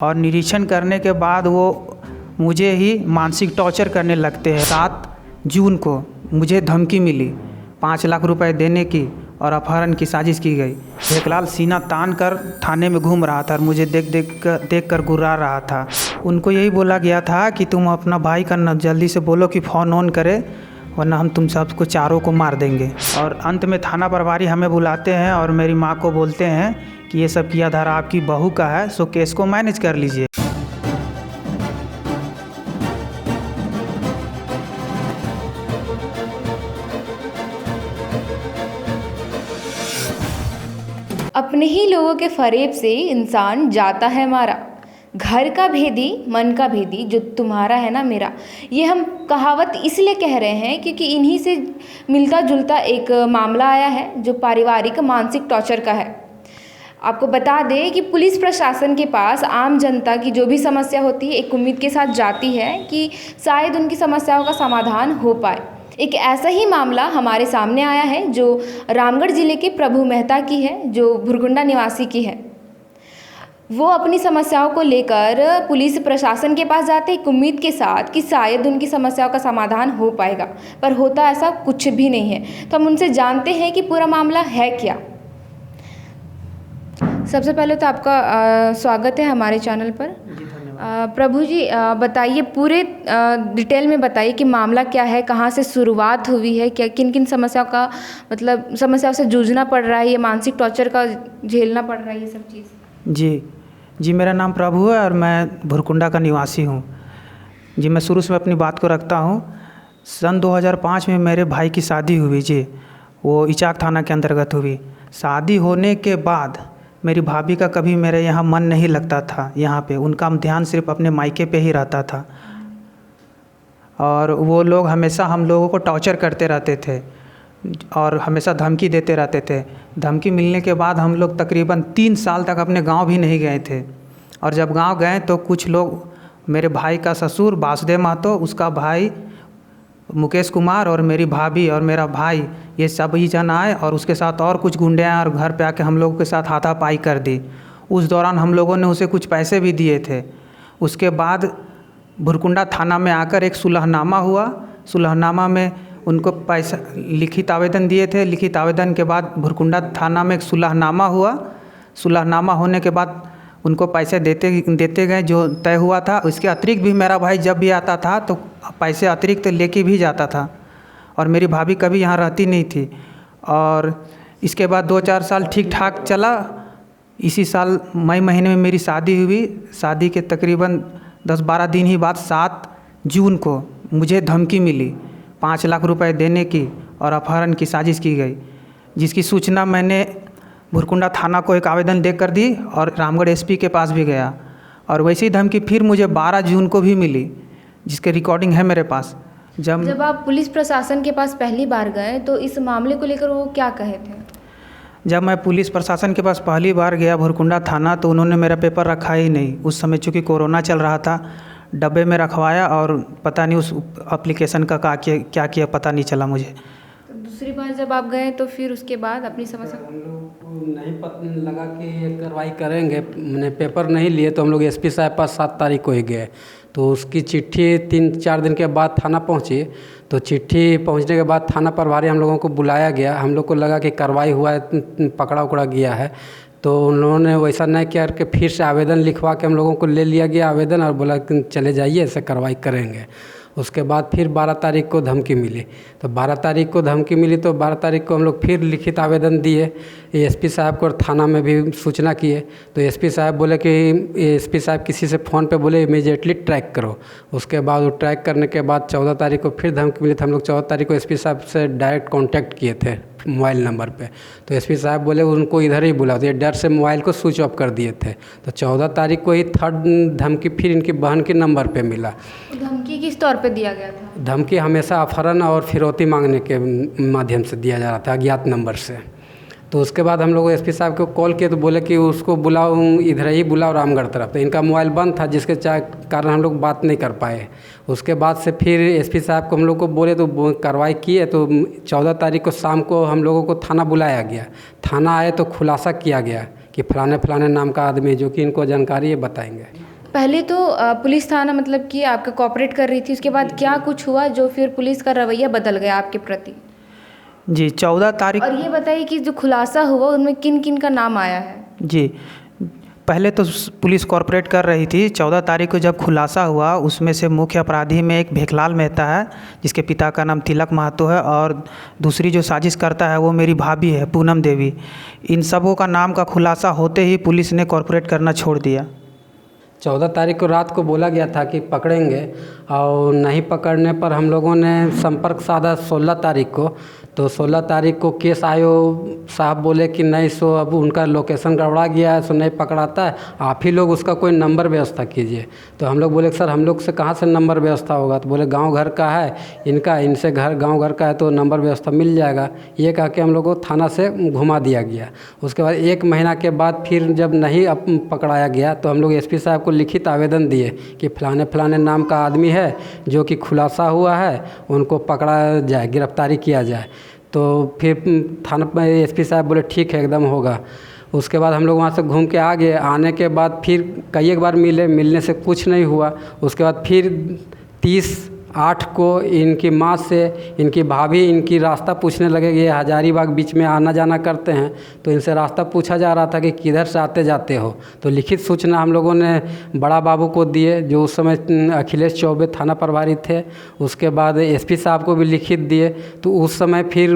और निरीक्षण करने के बाद वो मुझे ही मानसिक टॉर्चर करने लगते हैं। 7 जून को मुझे धमकी मिली 5 लाख रुपए देने की और अपहरण की साजिश की गई। हेकलाल सीना तान कर थाने में घूम रहा था और मुझे देख कर गुर्रा रहा था। उनको यही बोला गया था कि तुम अपना भाई का न जल्दी से बोलो कि फ़ोन ऑन करे, वरना हम तुम सबको चारों को मार देंगे। और अंत में थाना प्रभारी हमें बुलाते हैं और मेरी माँ को बोलते हैं कि ये सब किया धारा आपकी बहू का है, सो केस को मैनेज कर लीजिए। अपने ही लोगों के फरेब से इंसान जाता है मारा। घर का भेदी मन का भेदी, जो तुम्हारा है ना मेरा। ये हम कहावत इसलिए कह रहे हैं क्योंकि इन्हीं से मिलता जुलता एक मामला आया है जो पारिवारिक मानसिक टॉर्चर का है। आपको बता दें कि पुलिस प्रशासन के पास आम जनता की जो भी समस्या होती है एक उम्मीद के साथ जाती है कि शायद उनकी समस्याओं का समाधान हो पाए। एक ऐसा ही मामला हमारे सामने आया है जो रामगढ़ ज़िले के प्रभु मेहता की है, जो भुरकुंडा निवासी की है। वो अपनी समस्याओं को लेकर पुलिस प्रशासन के पास जाते एक उम्मीद के साथ कि शायद उनकी समस्याओं का समाधान हो पाएगा, पर होता ऐसा कुछ भी नहीं है। तो हम उनसे जानते हैं कि पूरा मामला है क्या। सबसे पहले तो आपका स्वागत है हमारे चैनल पर। प्रभु जी, बताइए पूरे डिटेल में बताइए कि मामला क्या है, कहाँ से शुरुआत हुई है, क्या किन किन समस्याओं का मतलब समस्याओं से जूझना पड़ रहा है, ये मानसिक टॉर्चर का झेलना पड़ रहा है, ये सब चीज़। जी, मेरा नाम प्रभु है और मैं भुरकुंडा का निवासी हूँ। जी, मैं शुरू से अपनी बात को रखता हूँ। सन 2005 में मेरे भाई की शादी हुई जी, वो इचाक थाना के अंतर्गत हुई। शादी होने के बाद मेरी भाभी का कभी मेरे यहाँ मन नहीं लगता था। यहाँ पे उनका ध्यान सिर्फ अपने मायके पे ही रहता था और वो लोग हमेशा हम लोगों को टॉर्चर करते रहते थे और हमेशा धमकी देते रहते थे। धमकी मिलने के बाद हम लोग तकरीबन 3 साल तक अपने गांव भी नहीं गए थे। और जब गांव गए तो कुछ लोग, मेरे भाई का ससुर वासुदेव महतो, उसका भाई मुकेश कुमार और मेरी भाभी और मेरा भाई, ये सब ही जन आए और उसके साथ और कुछ गुंडे आए और घर पे आके हम लोगों के साथ हाथापाई कर दी। उस दौरान हम लोगों ने उसे कुछ पैसे भी दिए थे। उसके बाद भुरकुंडा थाना में आकर एक सुलहनामा हुआ। सुलहनामा में उनको पैसा लिखित आवेदन दिए थे। लिखित आवेदन के बाद भुरकुंडा थाना में एक सुलहनामा हुआ। सुलहनामा होने के बाद उनको पैसे देते गए जो तय हुआ था। उसके अतिरिक्त भी मेरा भाई जब भी आता था तो पैसे अतिरिक्त लेके भी जाता था और मेरी भाभी कभी यहाँ रहती नहीं थी। और इसके बाद 2-4 साल ठीक ठाक चला। इसी साल मई महीने में मेरी शादी हुई। शादी के तकरीबन 10-12 दिन ही बाद 7 जून को मुझे धमकी मिली 5 लाख रुपए देने की और अपहरण की साजिश की गई, जिसकी सूचना मैंने भुरकुंडा थाना को एक आवेदन देकर दी और रामगढ़ एसपी के पास भी गया। और वैसी ही धमकी फिर मुझे 12 जून को भी मिली, जिसके रिकॉर्डिंग है मेरे पास। जब आप पुलिस प्रशासन के पास पहली बार गए तो इस मामले को लेकर वो क्या कहे थे? जब मैं पुलिस प्रशासन के पास पहली बार गया भुरकुंडा थाना, तो उन्होंने मेरा पेपर रखा ही नहीं। उस समय चूँकि कोरोना चल रहा था, डब्बे में रखवाया और पता नहीं उस एप्लीकेशन का क्या किया पता नहीं चला मुझे। तो दूसरी बार जब आप गए तो फिर उसके बाद अपनी समस्या हम लोग को नहीं पता लगा कि ये कार्रवाई करेंगे, मैंने पेपर नहीं लिए तो हम लोग एसपी साहब पास 7 तारीख को ही गए। तो उसकी चिट्ठी 3-4 दिन के बाद थाना पहुंची। तो चिट्ठी पहुंचने के बाद थाना प्रभारी हम लोगों को बुलाया गया। हम लोग को लगा कि कार्रवाई हुआ है, पकड़ा उकड़ा गया है। तो उन्होंने वैसा नहीं किया कि फिर से आवेदन लिखवा के हम लोगों को ले लिया गया आवेदन और बोला कि चले जाइए, ऐसे कार्रवाई करेंगे। उसके बाद फिर 12 तारीख को धमकी मिली। तो 12 तारीख को धमकी मिली तो 12 तारीख को हम लोग फिर लिखित आवेदन दिए एसपी साहब को और थाना में भी सूचना किए। तो एसपी साहब बोले कि एसपी साहब किसी से फ़ोन पे बोले इमीडिएटली ट्रैक करो। उसके बाद वो ट्रैक करने के बाद 14 तारीख को फिर धमकी मिली। तो हम लोग 14 तारीख को एसपी साहब से डायरेक्ट कॉन्टैक्ट किए थे मोबाइल नंबर पे। तो एसपी साहब बोले उनको इधर ही बुलाओ। ये डर से मोबाइल को स्विच ऑफ कर दिए थे। तो 14 तारीख को ही 3rd धमकी फिर इनकी बहन के नंबर पे मिला। धमकी किस तौर पे दिया गया था? धमकी हमेशा अपहरण और फिरौती मांगने के माध्यम से दिया जा रहा था, अज्ञात नंबर से। तो उसके बाद हम लोग एसपी साहब को कॉल किए तो बोले कि उसको बुलाओ, इधर ही बुलाओ रामगढ़ तरफ। तो इनका मोबाइल बंद था, जिसके कारण हम लोग बात नहीं कर पाए। उसके बाद से फिर एसपी साहब को हम लोग को बोले तो कार्रवाई किए। तो 14 तारीख को शाम को हम लोगों को थाना बुलाया गया। थाना आए तो खुलासा किया गया कि फलाने फलाने नाम का आदमी, जो कि इनको जानकारी है बताएंगे। पहले तो पुलिस थाना मतलब कि आपका कोऑपरेट कर रही थी, उसके बाद क्या कुछ हुआ जो फिर पुलिस का रवैया बदल गया आपके प्रति? जी 14 तारीख। और ये बताइए कि जो खुलासा हुआ उनमें किन किन का नाम आया है? जी पहले तो पुलिस कॉर्पोरेट कर रही थी। 14 तारीख को जब खुलासा हुआ उसमें से मुख्य अपराधी में एक भेखलाल मेहता है जिसके पिता का नाम तिलक महतो है, और दूसरी जो साजिश करता है वो मेरी भाभी है पूनम देवी। इन सबों का नाम का खुलासा होते ही पुलिस ने कॉर्पोरेट करना छोड़ दिया। 14 तारीख को रात को बोला गया था कि पकड़ेंगे, और नहीं पकड़ने पर हम लोगों ने संपर्क साधा 16 तारीख को। तो 16 तारीख को केस आयो साहब बोले कि नहीं सो अब उनका लोकेशन गड़बड़ा गया है, सो नहीं पकड़ाता है, आप ही लोग उसका कोई नंबर व्यवस्था कीजिए। तो हम लोग बोले सर हम लोग से कहाँ से नंबर व्यवस्था होगा? तो बोले गांव घर का है इनका, इनसे गांव घर का है तो नंबर व्यवस्था मिल जाएगा। ये कह के हम लोग को थाना से घुमा दिया गया। उसके बाद 1 महीना के बाद फिर जब नहीं पकड़ाया गया तो हम लोग एसपी साहब को लिखित आवेदन दिए कि फलाने फलाने नाम का आदमी है जो कि खुलासा हुआ है, उनको पकड़ा जाए, गिरफ्तारी किया जाए। तो फिर थाना पर एसपी साहब बोले ठीक है एकदम होगा। उसके बाद हम लोग वहाँ से घूम के आ गए। आने के बाद फिर कई एक बार मिलने से कुछ नहीं हुआ। उसके बाद फिर 30/8 को इनकी माँ से इनकी भाभी इनकी रास्ता पूछने लगे कि ये हजारीबाग बीच में आना जाना करते हैं, तो इनसे रास्ता पूछा जा रहा था कि किधर से आते जाते हो। तो लिखित सूचना हम लोगों ने बड़ा बाबू को दिए जो उस समय अखिलेश चौबे थाना प्रभारी थे। उसके बाद एसपी साहब को भी लिखित दिए। तो उस समय फिर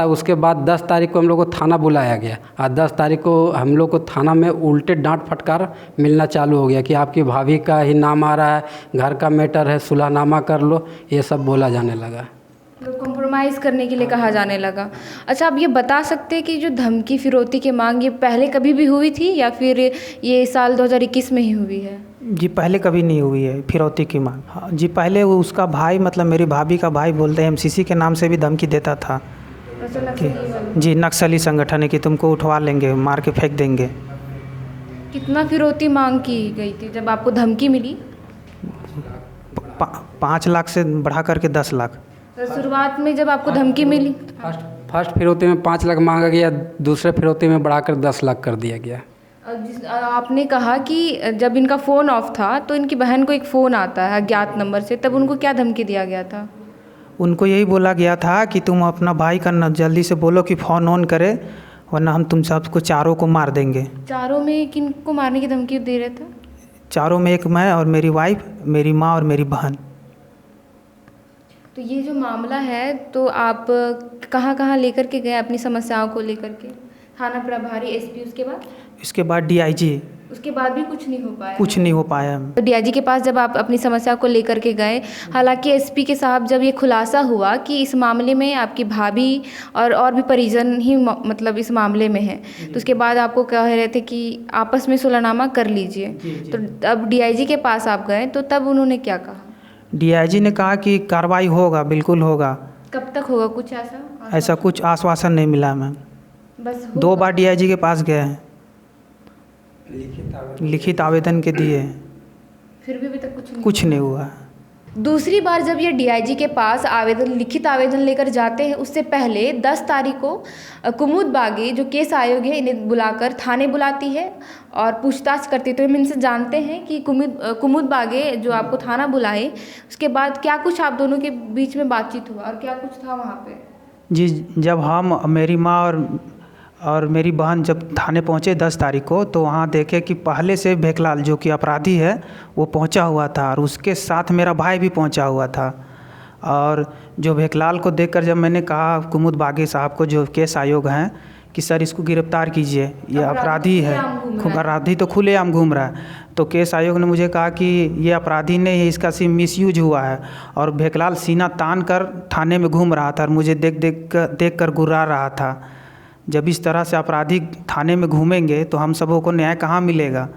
उसके बाद 10 तारीख को हम लोग को थाना बुलाया गया, और 10 तारीख को हम लोग को थाना में उल्टे डांट फटकार मिलना चालू हो गया कि आपकी भाभी का ही नाम आ रहा है, घर का मैटर है, सुलहनामा कर लो, ये सब बोला जाने लगा। तो कॉम्प्रोमाइज़ करने के लिए कहा जाने लगा। अच्छा, आप ये बता सकते हैं कि जो धमकी फिरौती की मांग ये पहले कभी भी हुई थी या फिर ये साल 2021 में ही हुई है? जी पहले कभी नहीं हुई है फिरौती की मांग। हाँ जी, पहले वो उसका भाई मतलब मेरी भाभी का भाई बोलते हैं एमसीसी के नाम से भी धमकी देता था कि जी नक्सली संगठन है कि तुमको उठवा लेंगे, मार के फेंक देंगे। कितना फिरौती मांग की गई थी जब आपको धमकी मिली? 5 लाख से बढ़ा करके 10 लाख। तो शुरुआत में जब आपको धमकी मिली फर्स्ट फिरौती में 5 लाख मांगा गया, दूसरे फिरौती में बढ़ाकर 10 लाख कर दिया गया। आपने कहा कि जब इनका फ़ोन ऑफ था तो इनकी बहन को एक फ़ोन आता है अज्ञात नंबर से, तब उनको क्या धमकी दिया गया था? उनको यही बोला गया था कि तुम अपना भाई का जल्दी से बोलो कि फ़ोन ऑन करे, वरना हम तुम सबको चारों को मार देंगे। चारों में किन को मारने की धमकी दे रहे थे? चारों में एक मैं और मेरी वाइफ, मेरी माँ और मेरी बहन। तो ये जो मामला है तो आप कहाँ कहाँ लेकर के गए अपनी समस्याओं को लेकर के? थाना प्रभारी, एसपी, इसके बाद डीआईजी। उसके बाद भी कुछ नहीं हो पाया? कुछ नहीं हो पाया। तो डीआईजी के पास जब आप अपनी समस्या को लेकर के गए, हालांकि एसपी के साहब जब ये खुलासा हुआ कि इस मामले में आपकी भाभी और भी परिजन ही मतलब इस मामले में है, तो उसके बाद आपको कह रहे थे कि आपस में सुलहनामा कर लीजिए। तो अब डीआईजी के पास आप गए तो तब उन्होंने क्या कहा? डीआईजी ने कहा कि कार्रवाई होगा, बिल्कुल होगा। कब तक होगा? कुछ ऐसा कुछ आश्वासन नहीं मिला मैम। बस 2 बार डीआईजी के पास गए हैं, लिखित आवेदन के दिए, फिर भी अभी तक कुछ नहीं हुआ। दूसरी बार जब ये डीआईजी के पास लिखित आवेदन लेकर जाते हैं, उससे पहले 10 तारीख को कुमुद बागी जो केस आयोग है इन्हें बुलाकर थाने बुलाती है और पूछताछ करती है। तो हम इनसे जानते हैं कि कुमुद बागे जो आपको थाना बुलाए, उसके बाद क्या कुछ आप दोनों के बीच में बातचीत हुआ और क्या कुछ था वहाँ पे? जी जब हम, मेरी माँ और मेरी बहन जब थाने पहुँचे 10 तारीख को, तो वहाँ देखे कि पहले से भेखलाल जो कि अपराधी है वो पहुँचा हुआ था, और उसके साथ मेरा भाई भी पहुँचा हुआ था। और जो भेखलाल को देखकर जब मैंने कहा कुमुद बागी साहब को जो केस आयोग हैं कि सर इसको गिरफ्तार कीजिए, ये अपराधी है, अपराधी तो खुलेआम घूम रहा है, तो केस आयोग ने मुझे कहा कि ये अपराधी नहीं है, इसका सिर्फ मिसयूज हुआ है। और भेखलाल सीना तान कर थाने में घूम रहा था और मुझे देख कर गुर्रा रहा था। जब इस तरह से अपराधी थाने में घूमेंगे तो हम सबों को न्याय कहाँ मिलेगा?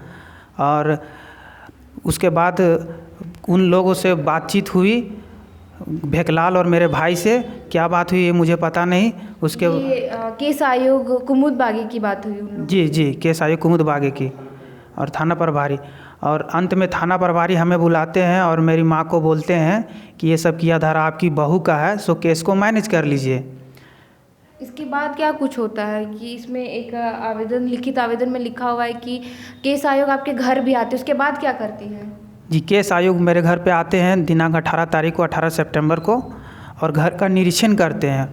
और उसके बाद उन लोगों से बातचीत हुई, भेखलाल और मेरे भाई से। क्या बात हुई ये मुझे पता नहीं। उसके केस आयोग कुमुद बागी की बात हुई? जी केस आयोग कुमुद बागी की और थाना प्रभारी। और अंत में थाना प्रभारी हमें बुलाते हैं और मेरी माँ को बोलते हैं कि ये सब किया धारा आपकी बहू का है, सो केस को मैनेज कर लीजिए। इसके बाद क्या कुछ होता है कि इसमें एक आवेदन, लिखित आवेदन में लिखा हुआ है कि केस आयोग आपके घर भी आते हैं, उसके बाद क्या करती है? जी, केस आयोग मेरे घर पे आते हैं दिनांक 18 तारीख को, 18 सितंबर को, और घर का निरीक्षण करते हैं।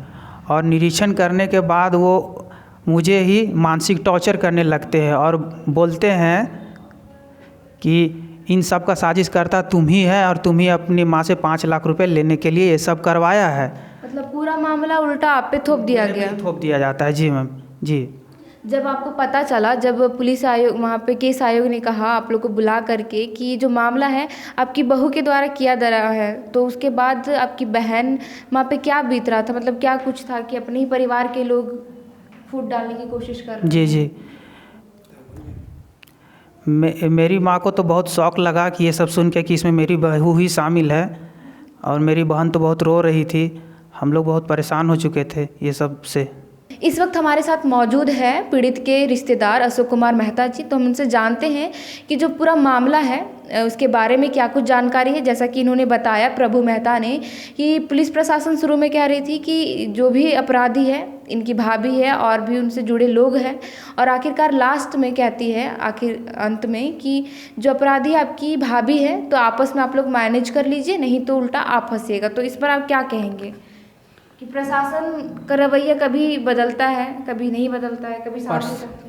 और निरीक्षण करने के बाद वो मुझे ही मानसिक टॉर्चर करने लगते हैं और बोलते हैं कि इन सब का साजिश करता तुम ही है और तुम ही अपनी माँ से 5 लाख रुपए लेने के लिए ये सब करवाया है। मतलब पूरा मामला उल्टा आप पे थोप दिया गया? थोप दिया जाता है जी मैम जी। जब आपको पता चला, जब पुलिस आयोग, वहाँ पे केस आयोग ने कहा आप लोग को बुला करके कि ये जो मामला है आपकी बहू के द्वारा किया जा रहा है, तो उसके बाद आपकी बहन वहाँ पे क्या बीत रहा था? मतलब क्या कुछ था कि अपने ही परिवार के लोग फूट डालने की कोशिश कर रहे? जी जी, मेरी माँ को तो बहुत शौक लगा कि ये सब सुन के कि इसमें मेरी बहू ही शामिल है, और मेरी बहन तो बहुत रो रही थी। हम लोग बहुत परेशान हो चुके थे ये सब से। इस वक्त हमारे साथ मौजूद है पीड़ित के रिश्तेदार अशोक कुमार मेहता जी। तो हम उनसे जानते हैं कि जो पूरा मामला है उसके बारे में क्या कुछ जानकारी है। जैसा कि इन्होंने बताया, प्रभु मेहता ने, कि पुलिस प्रशासन शुरू में कह रही थी कि जो भी अपराधी है इनकी भाभी है और भी उनसे जुड़े लोग हैं, और आखिरकार लास्ट में कहती है, आखिर अंत में, कि जो अपराधी आपकी भाभी है तो आपस में आप लोग मैनेज कर लीजिए, नहीं तो उल्टा आप फंसिएगा। तो इस पर आप क्या कहेंगे कि प्रशासन का रवैया कभी बदलता है, कभी नहीं बदलता है, कभी साथ?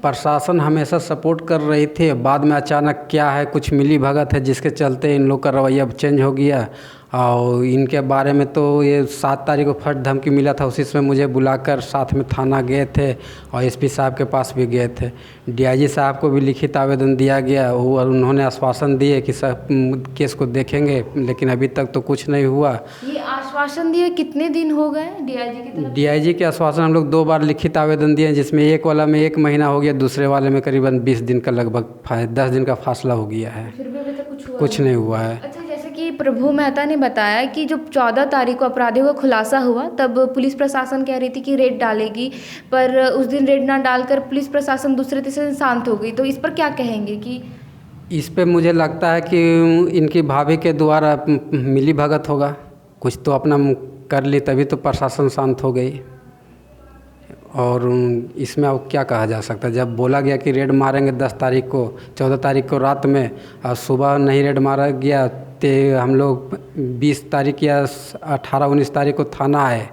प्रशासन हमेशा सपोर्ट कर रही थी, बाद में अचानक क्या है, कुछ मिली भगत है जिसके चलते इन लोग का रवैया चेंज हो गया। और इनके बारे में तो ये 7 तारीख को फर्स्ट धमकी मिला था, उसी समय मुझे बुलाकर साथ में थाना गए थे और एसपी साहब के पास भी गए थे। डीआईजी साहब को भी लिखित आवेदन दिया गया, वो उन्होंने आश्वासन दिए कि सब केस को देखेंगे, लेकिन अभी तक तो कुछ नहीं हुआ। ये आश्वासन दिए कितने दिन हो गए डीआईजी की तरफ? डीआईजी के आश्वासन हम लोग 2 बार लिखित आवेदन दिए, जिसमें एक वाला में 1 महीना हो गया, दूसरे वाले में करीबन 20 दिन का लगभग 10 दिन का फासला हो गया है। फिर भी अभी तक कुछ नहीं हुआ है। अच्छा, जैसे कि प्रभु मेहता ने बताया कि जब 14 तारीख को अपराधियों का खुलासा हुआ, तब पुलिस प्रशासन कह रही थी कि रेड डालेगी, पर उस दिन रेड ना डालकर पुलिस प्रशासन दूसरे तीसरे दिन शांत हो गई। तो इस पर क्या कहेंगे? कि इस पे मुझे लगता है कि इनकी भाभी के द्वारा मिली भगत होगा, कुछ तो अपना कर ली, तभी तो प्रशासन शांत हो गई। और इसमें अब क्या कहा जा सकता है, जब बोला गया कि रेड मारेंगे 10 तारीख को, 14 तारीख को रात में, और सुबह नहीं रेड मारा गया, तो हम लोग 20 तारीख या 18-19 तारीख को थाना आए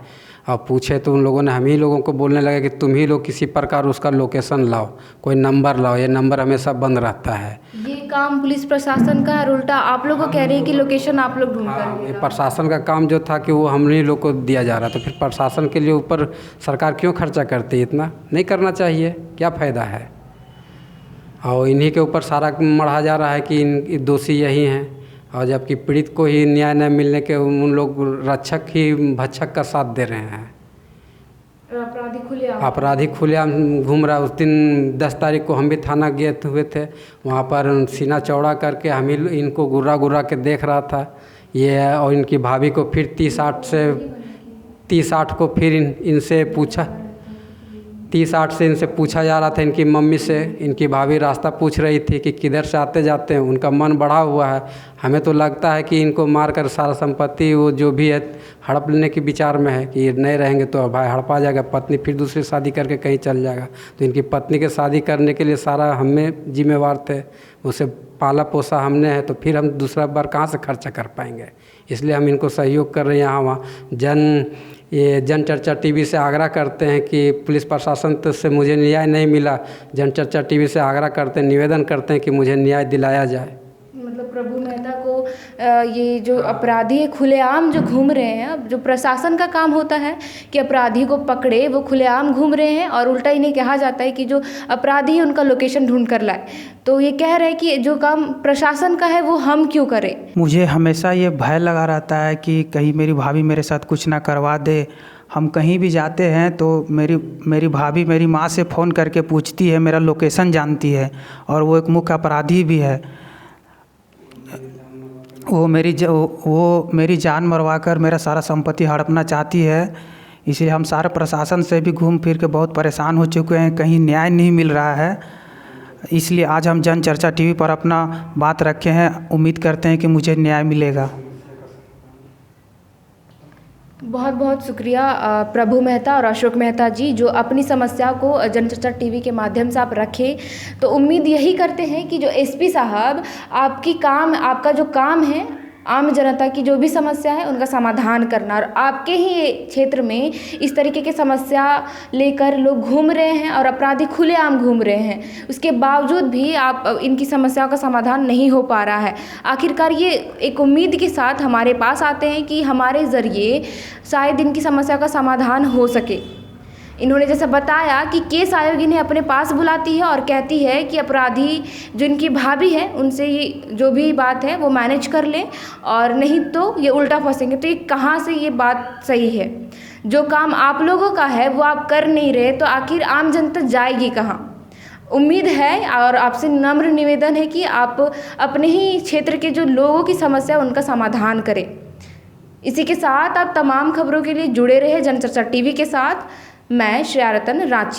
और पूछे, तो उन लोगों ने हम ही लोगों को बोलने लगा कि तुम ही लोग किसी प्रकार उसका लोकेशन लाओ, कोई नंबर लाओ, ये नंबर हमेशा बंद रहता है। ये काम पुलिस प्रशासन का है, और उल्टा आप लोग को कह रहे हैं कि लोकेशन आप लोग ढूंढ कर। ये प्रशासन का काम जो था कि वो हम ही लोग को दिया जा रहा था, फिर प्रशासन के लिए ऊपर सरकार क्यों खर्चा करती है? इतना नहीं करना चाहिए, क्या फ़ायदा है? और इन्हीं के ऊपर सारा मढ़ा जा रहा है कि इन दोषी यही हैं, और जबकि पीड़ित को ही न्याय न मिलने के उन लोग रक्षक ही भक्षक का साथ दे रहे हैं। अपराधी खुलेआम घूम रहा। उस दिन 10 तारीख को हम भी थाना गए हुए थे, वहाँ पर सीना चौड़ा करके हम ही इनको गुर्रा गुर्रा के देख रहा था ये, और इनकी भाभी को फिर 30-8 को फिर इनसे पूछा, 30-8 से इनसे पूछा जा रहा था, इनकी मम्मी से। इनकी भाभी रास्ता पूछ रही थी कि किधर से आते जाते हैं, उनका मन बढ़ा हुआ है। हमें तो लगता है कि इनको मारकर सारा संपत्ति वो जो भी है हड़प लेने के विचार में है, कि नहीं रहेंगे तो भाई हड़पा जाएगा, पत्नी फिर दूसरी शादी करके कहीं चल जाएगा। तो इनकी पत्नी के शादी करने के लिए सारा हमें जिम्मेवार थे, उसे पाला पोसा हमने है, तो फिर हम दूसरा बार कहाँ से खर्चा कर पाएंगे? इसलिए हम इनको सहयोग कर रहे हैं। यहाँ वहाँ जनचर्चा टीवी से आग्रह करते हैं कि पुलिस प्रशासन से मुझे न्याय नहीं मिला, जनचर्चा टीवी से आग्रह करते हैं, निवेदन करते हैं कि मुझे न्याय दिलाया जाए। मतलब प्रभु मेहता को ये जो अपराधी है खुलेआम जो घूम रहे हैं, अब जो प्रशासन का काम होता है कि अपराधी को पकड़े, वो खुलेआम घूम रहे हैं, और उल्टा इन्हें कहा जाता है कि जो अपराधी है उनका लोकेशन ढूंढ कर लाए। तो ये कह रहे हैं कि जो काम प्रशासन का है वो हम क्यों करें? मुझे हमेशा ये भय लगा रहता है कि कहीं मेरी भाभी मेरे साथ कुछ ना करवा दे। हम कहीं भी जाते हैं तो मेरी भाभी मेरी माँ से फ़ोन करके पूछती है, मेरा लोकेशन जानती है, और वो एक मुख्य अपराधी भी है। वो मेरी जान मरवा कर मेरा सारा संपत्ति हड़पना चाहती है। इसलिए हम सारे प्रशासन से भी घूम फिर के बहुत परेशान हो चुके हैं, कहीं न्याय नहीं मिल रहा है। इसलिए आज हम जनचर्चा टीवी पर अपना बात रखे हैं, उम्मीद करते हैं कि मुझे न्याय मिलेगा। बहुत बहुत शुक्रिया प्रभु मेहता और अशोक मेहता जी, जो अपनी समस्या को जनचर्चा टीवी के माध्यम से आप रखे। तो उम्मीद यही करते हैं कि जो एसपी साहब आपका जो काम है आम जनता की जो भी समस्या है उनका समाधान करना, और आपके ही क्षेत्र में इस तरीके की समस्या लेकर लोग घूम रहे हैं और अपराधी खुलेआम घूम रहे हैं, उसके बावजूद भी आप इनकी समस्याओं का समाधान नहीं हो पा रहा है। आखिरकार ये एक उम्मीद के साथ हमारे पास आते हैं कि हमारे ज़रिए शायद इनकी समस्या का समाधान हो सके। इन्होंने जैसा बताया कि केस आयोग इन्हें अपने पास बुलाती है और कहती है कि अपराधी जो इनकी भाभी है उनसे ये जो भी बात है वो मैनेज कर लें, और नहीं तो ये उल्टा फंसेंगे। तो ये कहाँ से ये बात सही है? जो काम आप लोगों का है वो आप कर नहीं रहे, तो आखिर आम जनता जाएगी कहाँ? उम्मीद है और आपसे नम्र निवेदन है कि आप अपने ही क्षेत्र के जो लोगों की समस्या उनका समाधान करें। इसी के साथ आप तमाम खबरों के लिए जुड़े रहे जनचर्चा टीवी के साथ। मैं श्रेया रतन, रांची।